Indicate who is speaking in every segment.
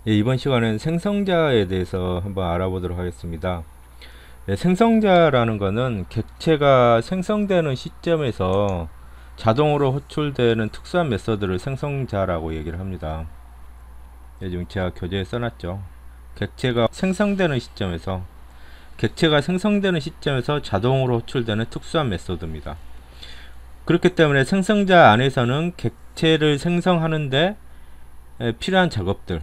Speaker 1: 예, 이번 시간은 생성자에 대해서 한번 알아보도록 하겠습니다. 예, 생성자라는 것은 객체가 생성되는 시점에서 자동으로 호출되는 특수한 메서드를 생성자라고 얘기를 합니다. 예, 지금 제가 교재에 써놨죠. 객체가 생성되는 시점에서 자동으로 호출되는 특수한 메서드입니다. 그렇기 때문에 생성자 안에서는 객체를 생성하는데 필요한 작업들,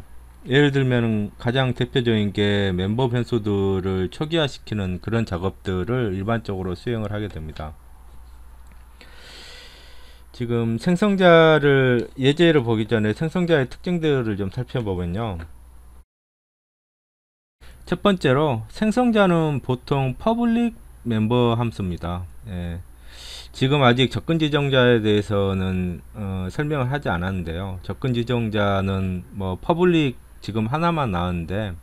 Speaker 1: 예를 들면 가장 대표적인 게 멤버 변수들을 초기화시키는 그런 작업들을 일반적으로 수행을 하게 됩니다. 지금 생성자를 예제를 보기 전에 생성자의 특징들을 좀 살펴보면요, 첫 번째로 생성자는 보통 퍼블릭 멤버 함수입니다. 예. 지금 아직 접근 지정자에 대해서는 설명을 하지 않았는데요, 접근 지정자는 뭐 퍼블릭 지금 하나만 나왔는데,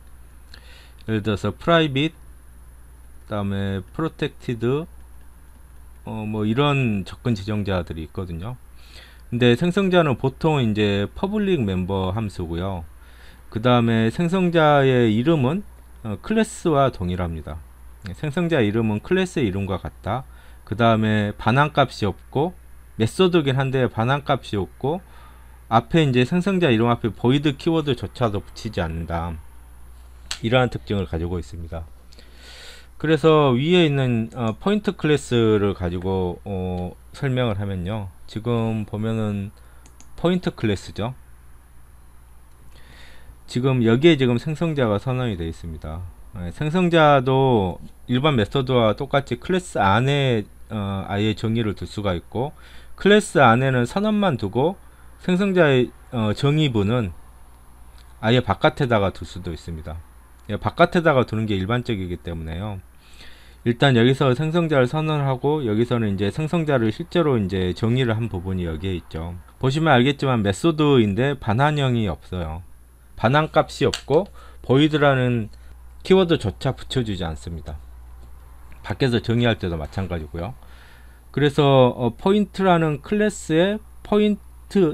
Speaker 1: 예를 들어서 프라이빗, 그다음에 프로텍티드, 뭐 이런 접근 지정자들이 있거든요. 근데 생성자는 보통 이제 퍼블릭 멤버 함수고요. 그 다음에 생성자의 이름은 클래스와 동일합니다. 생성자 이름은 클래스의 이름과 같다. 그 다음에 반환값이 없고, 메소드긴 한데 반환값이 없고, 앞에 이제 생성자 이름 앞에 void 키워드조차도 붙이지 않는다. 이러한 특징을 가지고 있습니다. 그래서 위에 있는 포인트 클래스를 가지고 설명을 하면요, 지금 보면은 포인트 클래스죠. 지금 여기에 지금 생성자가 선언이 되어 있습니다. 생성자도 일반 메서드와 똑같이 클래스 안에 아예 정의를 둘 수가 있고, 클래스 안에는 선언만 두고 생성자의 정의문은 아예 바깥에다가 둘 수도 있습니다. 바깥에다가 두는 게 일반적이기 때문에요. 일단 여기서 생성자를 선언하고, 여기서는 이제 생성자를 실제로 이제 정의를 한 부분이 여기에 있죠. 보시면 알겠지만 메소드인데 반환형이 없어요. 반환값이 없고 void라는 키워드조차 붙여주지 않습니다. 밖에서 정의할 때도 마찬가지고요. 그래서 포인트라는 클래스에 포인트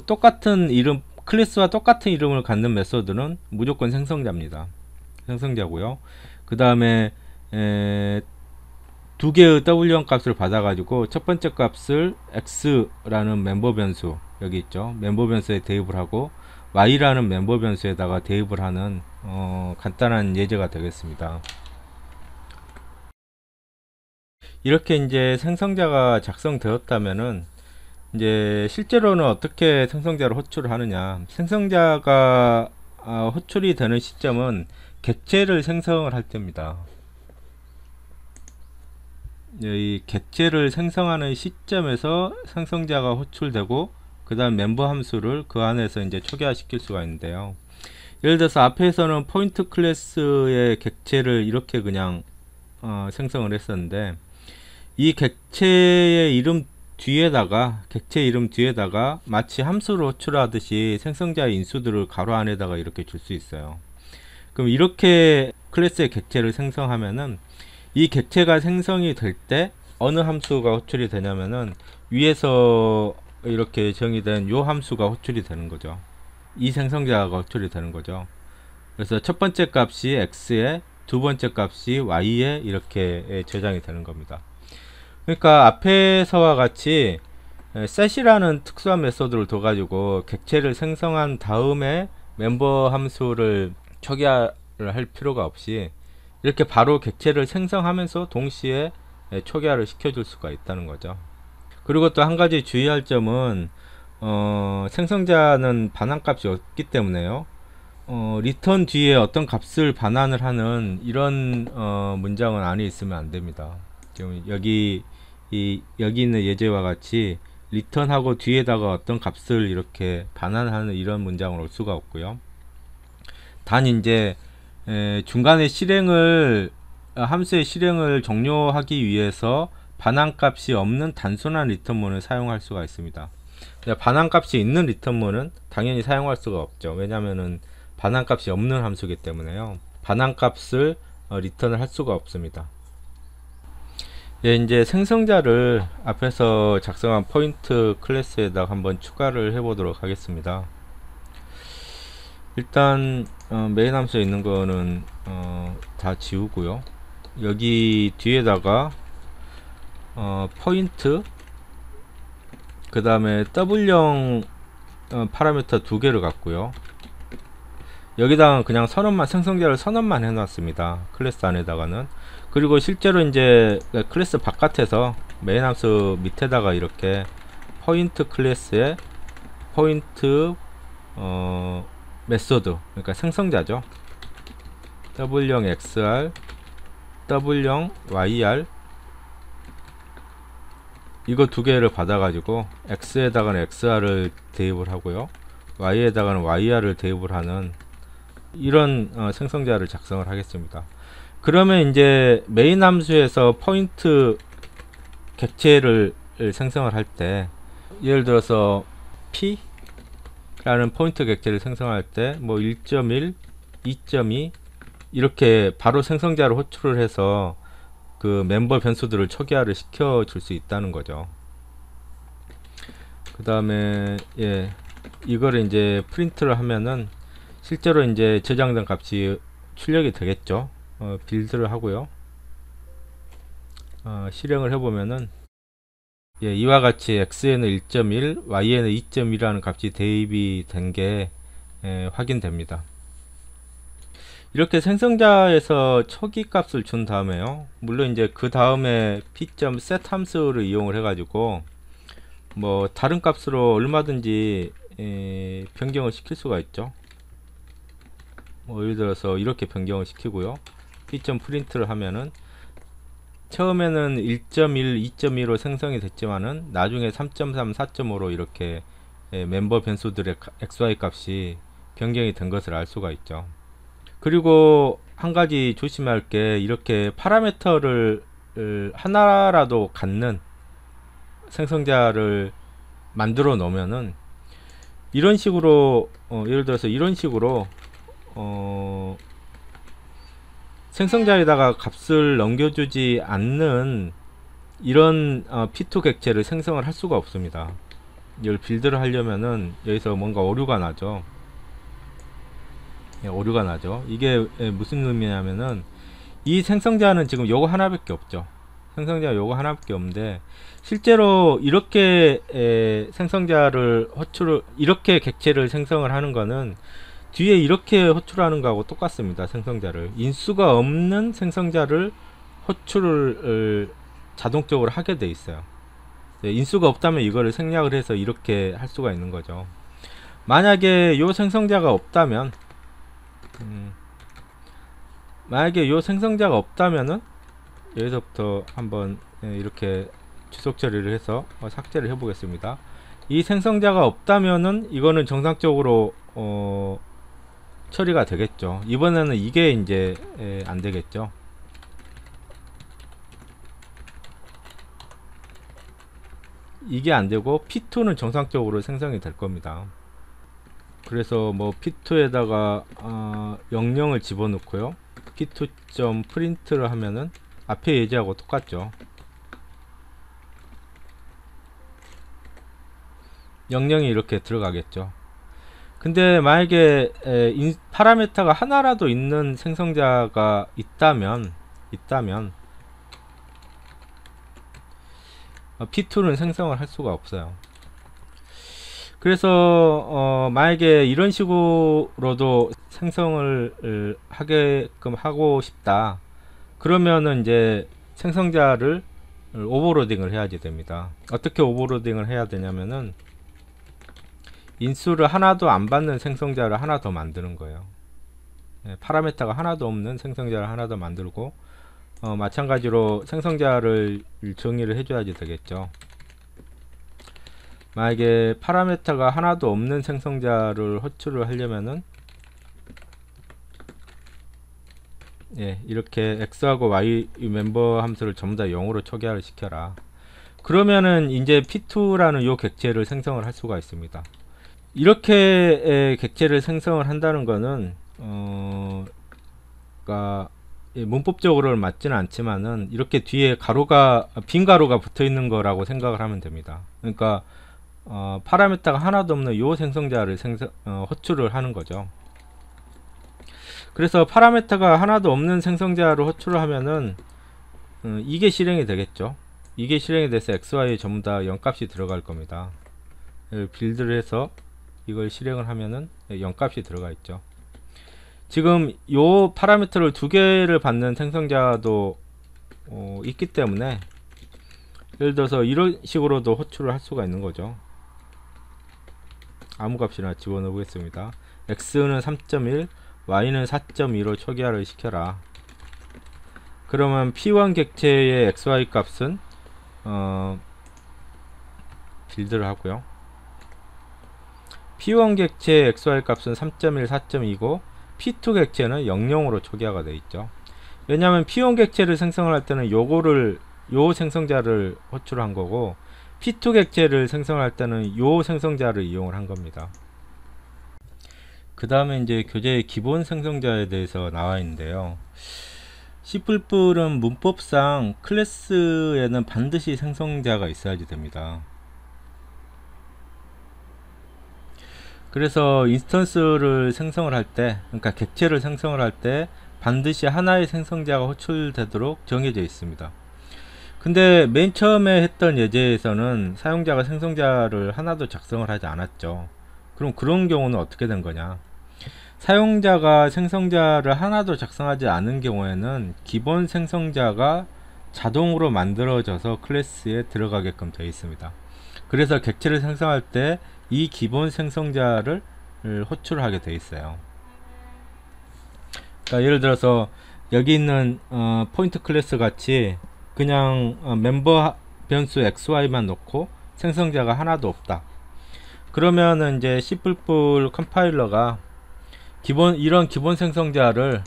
Speaker 1: 똑같은 이름, 클래스와 똑같은 이름을 갖는 메소드는 무조건 생성자고요. 그 다음에 두 개의 w1 값을 받아가지고 첫 번째 값을 x라는 멤버 변수, 여기 있죠, 멤버 변수에 대입을 하고 y라는 멤버 변수에다가 대입을 하는 간단한 예제가 되겠습니다. 이렇게 이제 생성자가 작성되었다면은 이제 실제로는 어떻게 생성자를 호출을 하느냐, 생성자가 호출이 되는 시점은 객체를 생성을 할 때입니다. 이 객체를 생성하는 시점에서 생성자가 호출되고, 그 다음 멤버 함수를 그 안에서 이제 초기화 시킬 수가 있는데요, 예를 들어서 앞에서는 포인트 클래스의 객체를 이렇게 그냥 생성을 했었는데, 이 객체의 이름 뒤에다가 마치 함수를 호출하듯이 생성자의 인수들을 가로 안에다가 이렇게 줄 수 있어요. 그럼 이렇게 클래스의 객체를 생성하면은 이 객체가 생성이 될 때 어느 함수가 호출이 되냐면은 위에서 이렇게 정의된 요 함수가 호출이 되는 거죠. 이 생성자가 호출이 되는 거죠. 그래서 첫 번째 값이 x에, 두 번째 값이 y에 이렇게 저장이 되는 겁니다. 그러니까 앞에서와 같이 set이라는 특수한 메소드를 둬 가지고 객체를 생성한 다음에 멤버 함수를 초기화를 할 필요가 없이 이렇게 바로 객체를 생성하면서 동시에 초기화를 시켜줄 수가 있다는 거죠. 그리고 또 한 가지 주의할 점은 생성자는 반환값이 없기 때문에요, 리턴 뒤에 어떤 값을 반환을 하는 이런 문장은 안에 있으면 안 됩니다. 지금 여기 있는 예제와 같이 리턴하고 뒤에다가 어떤 값을 이렇게 반환하는 이런 문장을 올 수가 없고요. 단 이제 중간에 함수의 실행을 종료하기 위해서 반환값이 없는 단순한 리턴문을 사용할 수가 있습니다. 반환값이 있는 리턴문은 당연히 사용할 수가 없죠. 왜냐면은 반환값이 없는 함수이기 때문에요, 반환값을 리턴을 할 수가 없습니다. 예, 이제 생성자를 앞에서 작성한 포인트 클래스에다가 한번 추가를 해 보도록 하겠습니다. 일단 메인 함수에 있는 거는 다 지우고요. 여기 뒤에다가 포인트, 그 다음에 W형 파라미터 두 개를 갖고요. 여기다가 그냥 선언만, 생성자를 선언만 해놨습니다. 클래스 안에다가는. 그리고 실제로 이제 클래스 바깥에서 메인 함수 밑에다가 이렇게 포인트 클래스에 포인트 메소드, 그러니까 생성자죠. W형 XR, W형 YR, 이거 두 개를 받아 가지고 X에다가는 XR을 대입을 하고요, Y에다가는 YR을 대입을 하는 이런 생성자를 작성을 하겠습니다. 그러면 이제 메인 함수에서 포인트 객체를 생성을 할 때, 예를 들어서 P 라는 포인트 객체를 생성할 때 뭐 1.1, 2.2 이렇게 바로 생성자를 호출을 해서 그 멤버 변수들을 초기화를 시켜 줄 수 있다는 거죠. 그 다음에 이거를 이제 프린트를 하면은 실제로 이제 저장된 값이 출력이 되겠죠. 빌드를 하고요. 실행을 해보면은 이와 같이 x에는 1.1, y에는 2.1이라는 값이 대입이 된 게 확인됩니다. 이렇게 생성자에서 초기 값을 준 다음에요, 물론 이제 그 다음에 p.set 함수를 이용을 해 가지고 뭐 다른 값으로 얼마든지 변경을 시킬 수가 있죠. 뭐 예를 들어서 이렇게 변경을 시키고요, p.print를 하면은 처음에는 1.1, 2.2로 생성이 됐지만은 나중에 3.3, 4.5로 이렇게 멤버 변수들의 xy 값이 변경이 된 것을 알 수가 있죠. 그리고 한 가지 조심할 게, 이렇게 파라미터를 하나라도 갖는 생성자를 만들어 놓으면은 이런 식으로 예를 들어서 이런 식으로 생성자에다가 값을 넘겨주지 않는 이런 P2 객체를 생성을 할 수가 없습니다. 이걸 빌드를 하려면은 여기서 뭔가 오류가 나죠. 오류가 나죠. 이게 무슨 의미냐면은 이 생성자는 지금 요거 하나밖에 없죠. 생성자가 요거 하나밖에 없는데, 실제로 이렇게 생성자를 호출을, 이렇게 객체를 생성을 하는 거는 뒤에 이렇게 호출하는 거하고 똑같습니다. 생성자를, 인수가 없는 생성자를 호출을 자동적으로 하게 돼 있어요. 인수가 없다면 이거를 생략을 해서 이렇게 할 수가 있는 거죠. 만약에 요 생성자가 없다면 은 여기서부터 한번 이렇게 주석 처리를 해서 삭제를 해 보겠습니다. 이 생성자가 없다면은 이거는 정상적으로 처리가 되겠죠. 이번에는 이게 이제 안 되겠죠. 이게 안 되고 P2는 정상적으로 생성이 될 겁니다. 그래서 뭐 P2에다가 00을 집어넣고요, P2.print를 하면은 앞에 예제하고 똑같죠. 00이 이렇게 들어가겠죠. 근데 만약에 파라미터가 하나라도 있는 생성자가 있다면 P2는 생성을 할 수가 없어요. 그래서 만약에 이런 식으로도 생성을 하게끔 하고 싶다, 그러면은 이제 생성자를 오버로딩을 해야지 됩니다. 어떻게 오버로딩을 해야 되냐면은 인수를 하나도 안 받는 생성자를 하나 더 만드는 거예요. 파라미터가 하나도 없는 생성자를 하나 더 만들고, 마찬가지로 생성자를 정의를 해줘야지 되겠죠. 만약에 파라미터가 하나도 없는 생성자를 호출을 하려면은 이렇게 x하고 y 멤버 함수를 전부 다 0으로 초기화를 시켜라. 그러면은 이제 p2라는 요 객체를 생성을 할 수가 있습니다. 이렇게 객체를 생성을 한다는 거는 그러니까 문법적으로는 맞지는 않지만은 이렇게 뒤에 가로가, 빈 가로가 붙어 있는 거라고 생각을 하면 됩니다. 그러니까 파라미터가 하나도 없는 요 생성자를 호출을 하는 거죠. 그래서 파라미터가 하나도 없는 생성자를 호출을 하면은 이게 실행이 되겠죠. 이게 실행이 돼서 XY 전부 다 0값이 들어갈 겁니다. 빌드를 해서 이걸 실행을 하면은 0값이 들어가 있죠. 지금 요 파라미터를 두 개를 받는 생성자도 있기 때문에 예를 들어서 이런 식으로도 호출을 할 수가 있는 거죠. 아무 값이나 집어넣어 보겠습니다. x는 3.1, y는 4.2로 초기화를 시켜라. 그러면 p1 객체의 xy 값은 빌드를 하고요. p1 객체의 xy 값은 3.1, 4.2고 p2 객체는 00으로 초기화가 되어 있죠. 왜냐하면 p1 객체를 생성을 할 때는 요 생성자를 호출한 거고 p2 객체를 생성할 때는 요 생성자를 이용을 한 겁니다. 그 다음에 이제 교재의 기본 생성자에 대해서 나와 있는데요. C++은 문법상 클래스에는 반드시 생성자가 있어야지 됩니다. 그래서 인스턴스를 생성을 할 때, 그러니까 객체를 생성을 할 때 반드시 하나의 생성자가 호출되도록 정해져 있습니다. 근데 맨 처음에 했던 예제에서는 사용자가 생성자를 하나도 작성을 하지 않았죠. 그럼 그런 경우는 어떻게 된 거냐? 사용자가 생성자를 하나도 작성하지 않은 경우에는 기본 생성자가 자동으로 만들어져서 클래스에 들어가게끔 되어 있습니다. 그래서 객체를 생성할 때 이 기본 생성자를 호출하게 되어 있어요. 그러니까 예를 들어서 여기 있는 포인트 클래스 같이 그냥 멤버 변수 xy만 놓고 생성자가 하나도 없다. 그러면은 이제 C++ 컴파일러가 이런 기본 생성자를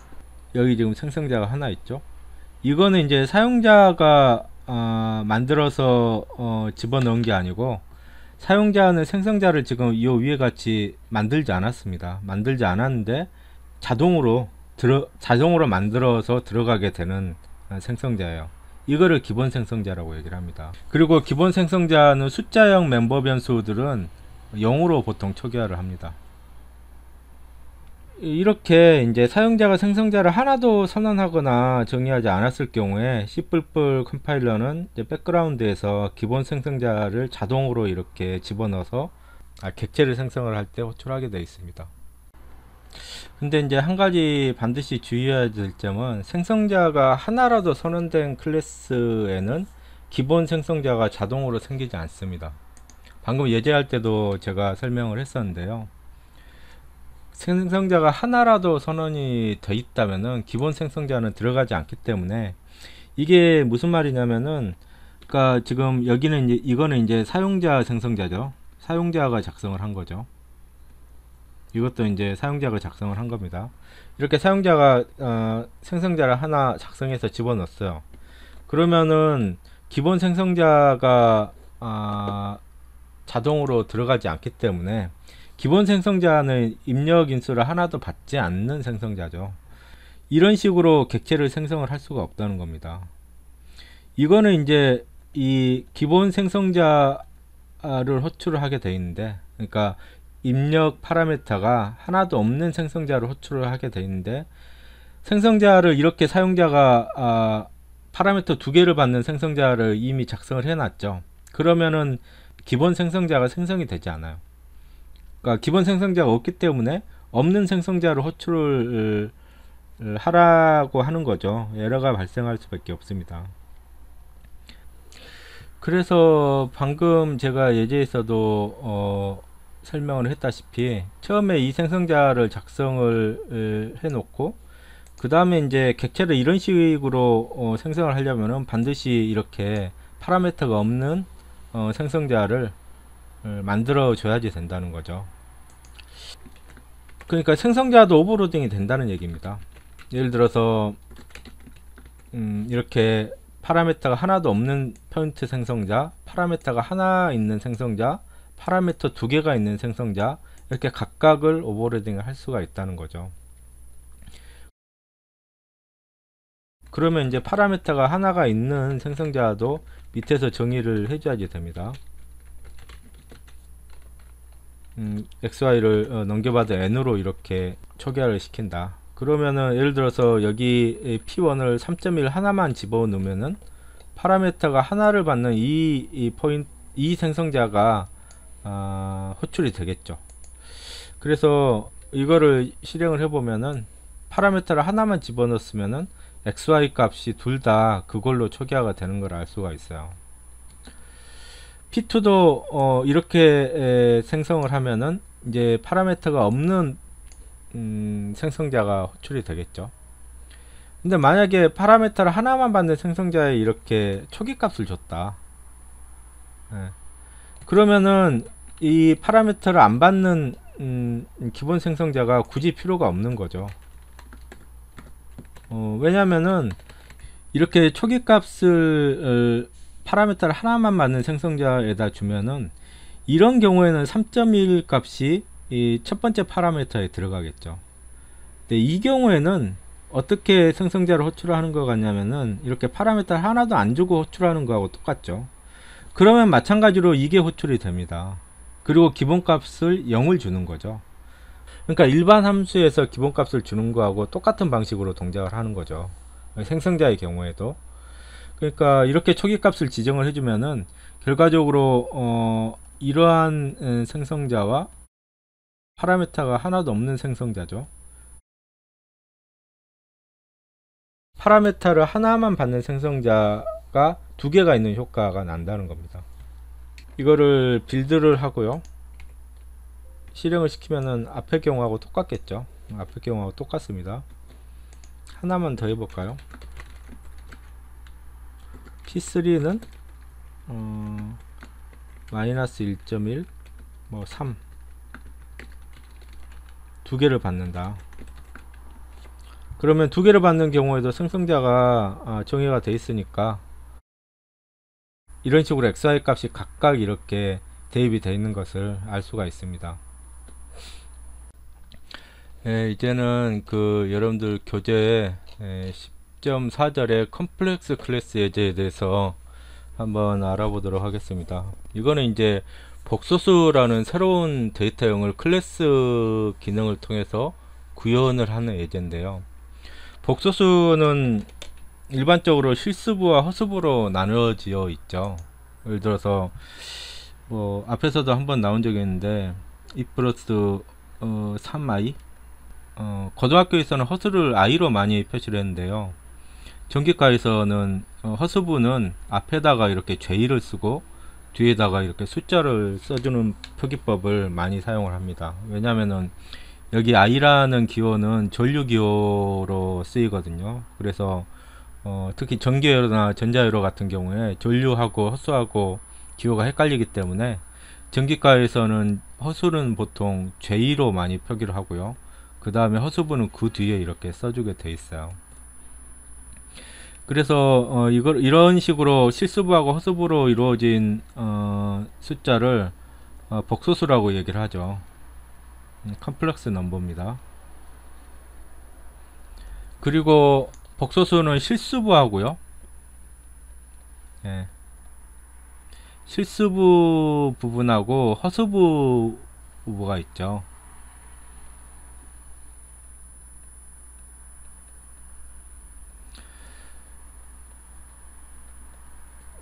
Speaker 1: 여기 지금 생성자가 하나 있죠. 이거는 이제 사용자가 만들어서 집어넣은 게 아니고 사용자는 생성자를 지금 이 위에 같이 만들지 않았습니다. 만들지 않았는데 자동으로 만들어서 들어가게 되는 생성자예요. 이거를 기본 생성자라고 얘기를 합니다. 그리고 기본 생성자는 숫자형 멤버 변수들은 0으로 보통 초기화를 합니다. 이렇게 이제 사용자가 생성자를 하나도 선언하거나 정의하지 않았을 경우에 C++ 컴파일러는 이제 백그라운드에서 기본 생성자를 자동으로 이렇게 집어넣어서 객체를 생성을 할 때 호출하게 되어 있습니다. 근데 이제 한 가지 반드시 주의해야 될 점은 생성자가 하나라도 선언된 클래스에는 기본 생성자가 자동으로 생기지 않습니다. 방금 예제할 때도 제가 설명을 했었는데요. 생성자가 하나라도 선언이 돼 있다면은 기본 생성자는 들어가지 않기 때문에 이게 무슨 말이냐면은 그러니까 지금 여기는 이거는 이제 사용자 생성자죠. 사용자가 작성을 한 거죠. 이것도 이제 사용자가 작성을 한 겁니다. 이렇게 사용자가 생성자를 하나 작성해서 집어넣었어요. 그러면은 기본 생성자가 자동으로 들어가지 않기 때문에 기본 생성자는 입력 인수를 하나도 받지 않는 생성자죠. 이런 식으로 객체를 생성을 할 수가 없다는 겁니다. 이거는 이제 이 기본 생성자를 호출을 하게 되어 있는데, 그러니까 입력 파라미터가 하나도 없는 생성자를 호출을 하게 되어 있는데, 생성자를 이렇게 사용자가 파라미터 두 개를 받는 생성자를 이미 작성을 해놨죠. 그러면은 기본 생성자가 생성이 되지 않아요. 그러니까 기본 생성자가 없기 때문에 없는 생성자를 호출을 하라고 하는 거죠. 에러가 발생할 수밖에 없습니다. 그래서 방금 제가 예제에서도 설명을 했다시피 처음에 이 생성자를 작성을 해 놓고 그 다음에 이제 객체를 이런 식으로 생성을 하려면은 반드시 이렇게 파라미터가 없는 생성자를 만들어 줘야지 된다는 거죠. 그러니까 생성자도 오버로딩이 된다는 얘기입니다. 예를 들어서 이렇게 파라미터가 하나도 없는 포인트 생성자, 파라미터가 하나 있는 생성자, 파라미터 두 개가 있는 생성자, 이렇게 각각을 오버로딩을 할 수가 있다는 거죠. 그러면 이제 파라미터가 하나가 있는 생성자도 밑에서 정의를 해줘야지 됩니다. XY를 넘겨받아 N으로 이렇게 초기화를 시킨다. 그러면은 예를 들어서 여기 P1을 3.1 하나만 집어넣으면은 파라미터가 하나를 받는 이 생성자가 호출이 되겠죠. 그래서 이거를 실행을 해보면은 파라미터를 하나만 집어넣었으면은 XY 값이 둘 다 그걸로 초기화가 되는 걸 알 수가 있어요. P2도 이렇게 생성을 하면은 이제 파라미터가 없는 생성자가 호출이 되겠죠. 근데 만약에 파라미터를 하나만 받는 생성자에 이렇게 초기 값을 줬다. 예. 그러면은 이 파라미터를 안 받는 기본 생성자가 굳이 필요가 없는 거죠. 왜냐면은 이렇게 초기 값을 파라미터를 하나만 받는 생성자에다 주면은 이런 경우에는 3.1 값이 이 첫 번째 파라미터에 들어가겠죠. 근데 이 경우에는 어떻게 생성자를 호출하는 것 같냐면은 이렇게 파라미터를 하나도 안 주고 호출하는 거하고 똑같죠. 그러면 마찬가지로 이게 호출이 됩니다. 그리고 기본값을 0을 주는 거죠. 그러니까 일반 함수에서 기본값을 주는 거하고 똑같은 방식으로 동작을 하는 거죠. 생성자의 경우에도. 그러니까 이렇게 초기값을 지정을 해주면은 결과적으로 이러한 생성자와 파라미터가 하나도 없는 생성자죠. 파라미터를 하나만 받는 생성자가 두 개가 있는 효과가 난다는 겁니다. 이거를 빌드를 하고요. 실행을 시키면은 앞의 경우하고 똑같겠죠. 앞의 경우하고 똑같습니다. 하나만 더 해볼까요? P3는 마이너스 1.1 뭐 3 두 개를 받는다. 그러면 두 개를 받는 경우에도 생성자가 정의가 돼 있으니까 이런 식으로 XY 값이 각각 이렇게 대입이 되어 있는 것을 알 수가 있습니다. 이제는 여러분들 교재 10.4절의 컴플렉스 클래스 예제에 대해서 한번 알아보도록 하겠습니다. 이거는 이제 복소수라는 새로운 데이터형을 클래스 기능을 통해서 구현을 하는 예제인데요. 복소수는 일반적으로 실수부와 허수부로 나누어지어 있죠. 예를 들어서 뭐 앞에서도 한번 나온 적이 있는데 2 플러스 3i 고등학교에서는 허수를 i로 많이 표시를 했는데요. 전기과에서는 허수부는 앞에다가 이렇게 j 를 쓰고 뒤에다가 이렇게 숫자를 써주는 표기법을 많이 사용을 합니다. 왜냐면은 여기 i라는 기호는 전류 기호로 쓰이거든요. 그래서 특히 전기회로나 전자회로 같은 경우에 전류하고 허수하고 기호가 헷갈리기 때문에 전기과에서는 허수는 보통 J로 많이 표기를 하고요. 그 다음에 허수부는 그 뒤에 이렇게 써주게 돼 있어요. 그래서 이런 식으로 실수부하고 허수부로 이루어진 숫자를 복소수라고 얘기를 하죠. 컴플렉스 넘버입니다. 그리고 복소수는 실수부하고요. 실수부 부분하고 허수부 부분가 있죠.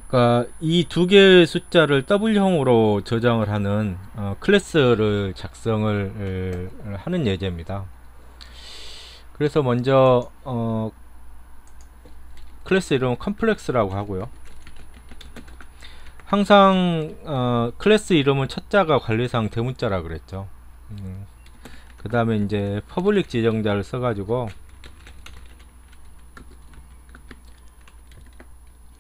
Speaker 1: 그러니까 이 두 개의 숫자를 W형으로 저장을 하는 클래스를 작성을 하는 예제입니다. 그래서 먼저 클래스 이름은 컴플렉스라고 하고요. 항상 클래스 이름은 첫자가 관리상 대문자라 그랬죠. 그 다음에 이제 퍼블릭 지정자를 써가지고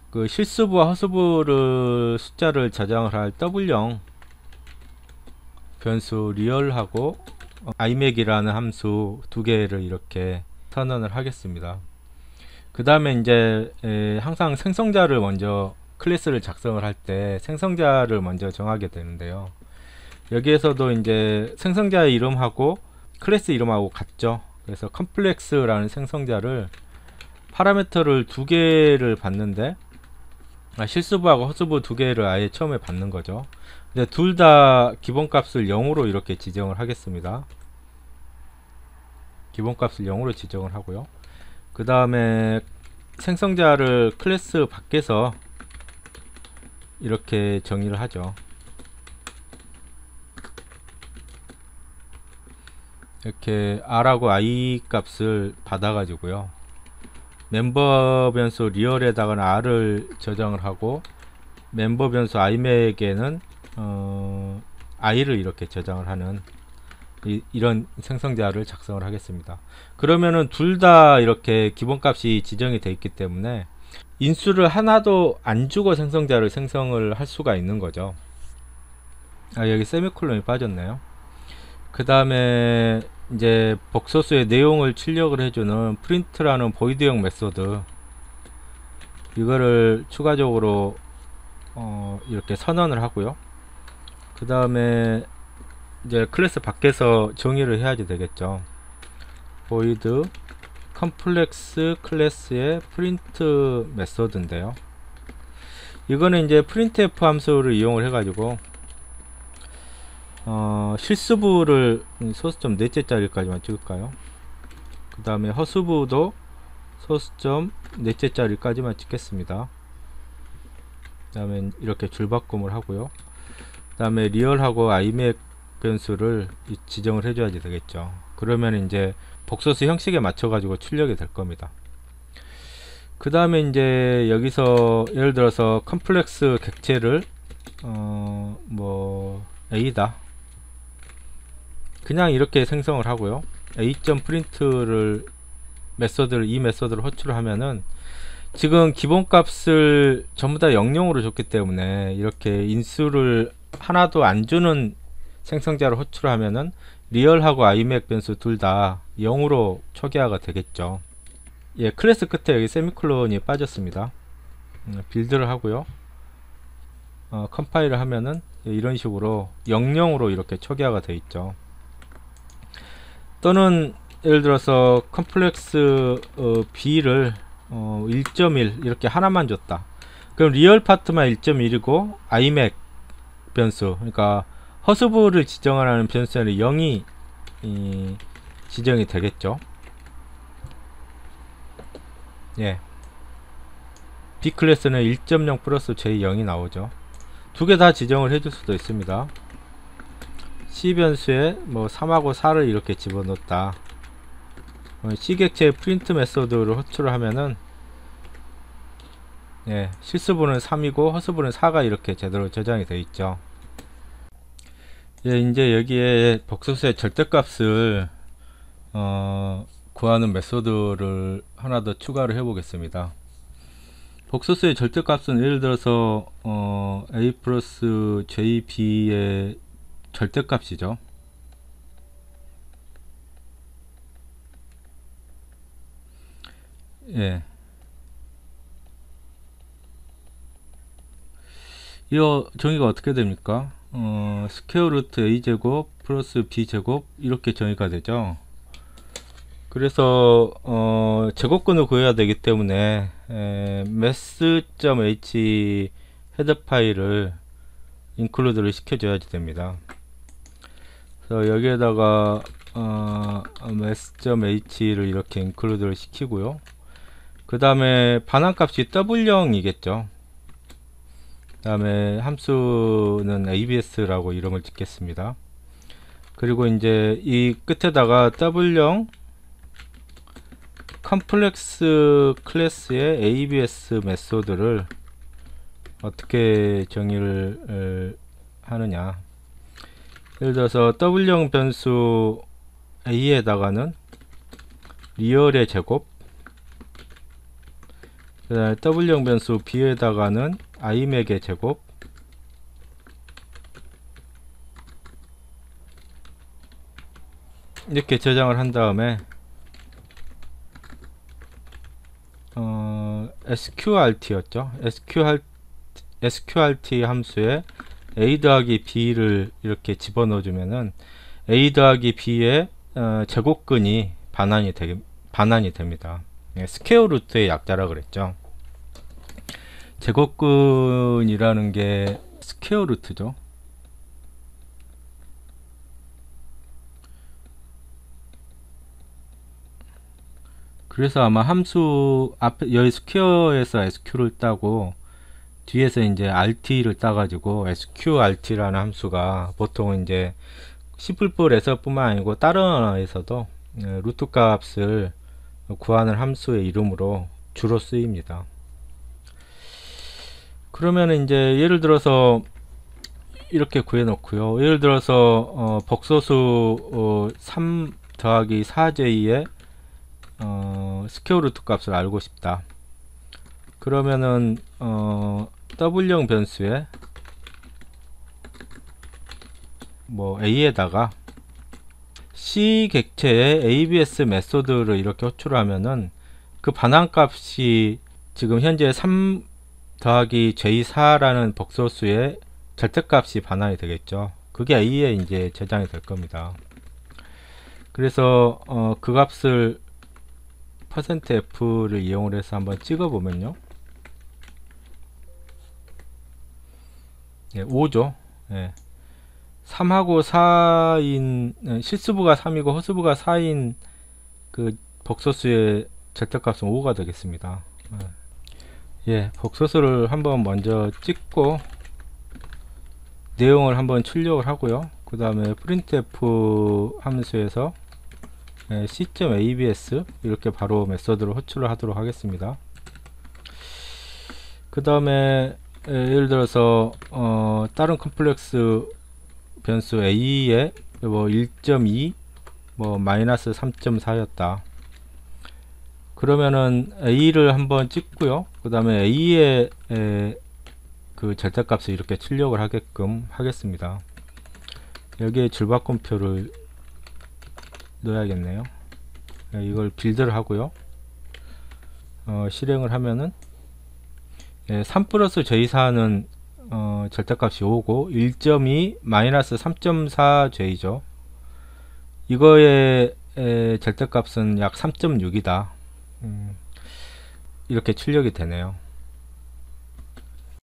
Speaker 1: 그 실수부와 허수부를 숫자를 저장을 할 W형 변수 리얼하고 imac이라는 함수 두 개를 이렇게 선언을 하겠습니다. 그 다음에 이제 항상 생성자를 먼저 클래스를 작성을 할 때 생성자를 먼저 정하게 되는데요. 여기에서도 이제 생성자의 이름하고 클래스 이름하고 같죠. 그래서 컴플렉스라는 생성자를 파라미터를 두 개를 받는데 실수부하고 허수부 두 개를 아예 처음에 받는 거죠. 근데 둘 다 기본값을 0으로 이렇게 지정을 하겠습니다. 기본값을 0으로 지정을 하고요. 그 다음에 생성자를 클래스 밖에서 이렇게 정의를 하죠. 이렇게 r하고 i 값을 받아 가지고요, 멤버 변수 리얼에다가는 r을 저장을 하고 멤버 변수 imac에는 i를 이렇게 저장을 하는 이런 생성자를 작성을 하겠습니다. 그러면은 둘 다 이렇게 기본값이 지정이 되어 있기 때문에 인수를 하나도 안 주고 생성자를 생성을 할 수가 있는 거죠. 여기 세미콜론이 빠졌네요. 그 다음에 이제 복소수의 내용을 출력을 해주는 프린트라는 보이드형 메소드, 이거를 추가적으로 이렇게 선언을 하고요. 그 다음에 이제 클래스 밖에서 정의를 해야지 되겠죠. void 컴플렉스 클래스의 프린트 메소드인데요, 이거는 이제 printf 함수를 이용을 해 가지고 실수부를 소수점 넷째 자리까지만 찍을까요? 그 다음에 허수부도 소수점 넷째 자리까지만 찍겠습니다. 그 다음에 이렇게 줄바꿈을 하고요. 그 다음에 리얼하고 imac 변수를 지정을 해줘야지 되겠죠. 그러면 이제 복소수 형식에 맞춰 가지고 출력이 될 겁니다. 그 다음에 이제 여기서 예를 들어서 컴플렉스 객체를 뭐 a다, 그냥 이렇게 생성을 하고요. a.print를 이 메소드를 호출을 하면은 지금 기본값을 전부 다 00으로 줬기 때문에 이렇게 인수를 하나도 안 주는 생성자를 호출하면은 리얼하고 imac 변수 둘 다 0으로 초기화가 되겠죠. 예, 클래스 끝에 여기 세미콜론이 빠졌습니다. 빌드를 하고요. 컴파일을 하면은 이런 식으로 00으로 이렇게 초기화가 되어 있죠. 또는 예를 들어서 컴플렉스 b를 1.1 이렇게 하나만 줬다. 그럼 리얼 파트만 1.1이고 imac 변수, 그러니까 허수부를 지정하는 변수에는 0이 지정이 되겠죠. 예, B 클래스는 1.0 플러스 J0이 나오죠. 두 개 다 지정을 해줄 수도 있습니다. C 변수에 뭐 3하고 4를 이렇게 집어넣었다. C 객체의 프린트 메소드를 호출을 하면은 예, 실수부는 3이고 허수부는 4가 이렇게 제대로 저장이 되어 있죠. 예, 이제 여기에 복소수의 절대값을 구하는 메소드를 하나 더 추가를 해 보겠습니다. 복소수의 절대값은 예를 들어서 a 플러스 jb의 절대값이죠. 예, 이 정의가 어떻게 됩니까? 스퀘어 루트 a 제곱 플러스 b 제곱 이렇게 정의가 되죠. 그래서 제곱근을 구해야 되기 때문에 math.h 헤더 파일을 인클루드를 시켜줘야지 됩니다. 그래서 여기에다가 math.h를 이렇게 인클루드를 시키고요. 그 다음에 반환값이 w0이겠죠. 그 다음에 함수는 abs라고 이름을 짓겠습니다. 그리고 이제 이 끝에다가 w0 컴플렉스 클래스의 abs 메소드를 어떻게 정의를 하느냐, 예를 들어서 w0 변수 a에다가는 리얼의 제곱, 그 다음에 w0 변수 b에다가는 imac의 제곱, 이렇게 저장을 한 다음에 sqrt였죠. sqrt 함수에 a 더하기 b를 이렇게 집어넣어 주면은 a 더하기 b의 제곱근이 반환이 됩니다. 예, 스퀘어 루트의 약자라 그랬죠. 제곱근이라는 게 스퀘어 루트죠. 그래서 아마 함수 앞에 여기 스퀘어에서 SQ를 따고 뒤에서 이제 RT를 따가지고 SQRT라는 함수가 보통 이제 C++에서 뿐만 아니고 다른 언어에서도 루트 값을 구하는 함수의 이름으로 주로 쓰입니다. 그러면 이제 예를 들어서 이렇게 구해 놓고요. 예를 들어서 복소수 3 더하기 4j의 스퀘어 루트 값을 알고 싶다. 그러면은 W형 변수에 뭐 A에다가 C 객체의 ABS 메소드를 이렇게 호출하면은 그 반환값이 지금 현재 3 더하기 J4라는 복소수의 절대값이 반환이 되겠죠. 그게 A에 이제 저장이 될 겁니다. 그래서 그 값을 %F를 이용을 해서 한번 찍어 보면요. 예, 5죠. 예. 3하고 4인 실수부가 3이고 허수부가 4인 그 복소수의 절대값은 5가 되겠습니다. 예, 복소수를 한번 먼저 찍고 내용을 한번 출력을 하고요. 그 다음에 printf 함수에서 c.abs 이렇게 바로 메소드를 호출을 하도록 하겠습니다. 그 다음에 예를 들어서 다른 컴플렉스 변수 a에 뭐 1.2 뭐 마이너스 3.4였다. 그러면은 a를 한번 찍고요. 그 다음에 a의 그 절대값을 이렇게 출력을 하게끔 하겠습니다. 여기에 줄바꿈표를 넣어야겠네요. 이걸 빌드를 하고요. 실행을 하면은 3 플러스 J4는 절대값이 5고 1.2 마이너스 3.4J죠. 이거의 절대값은 약 3.6이다. 이렇게 출력이 되네요.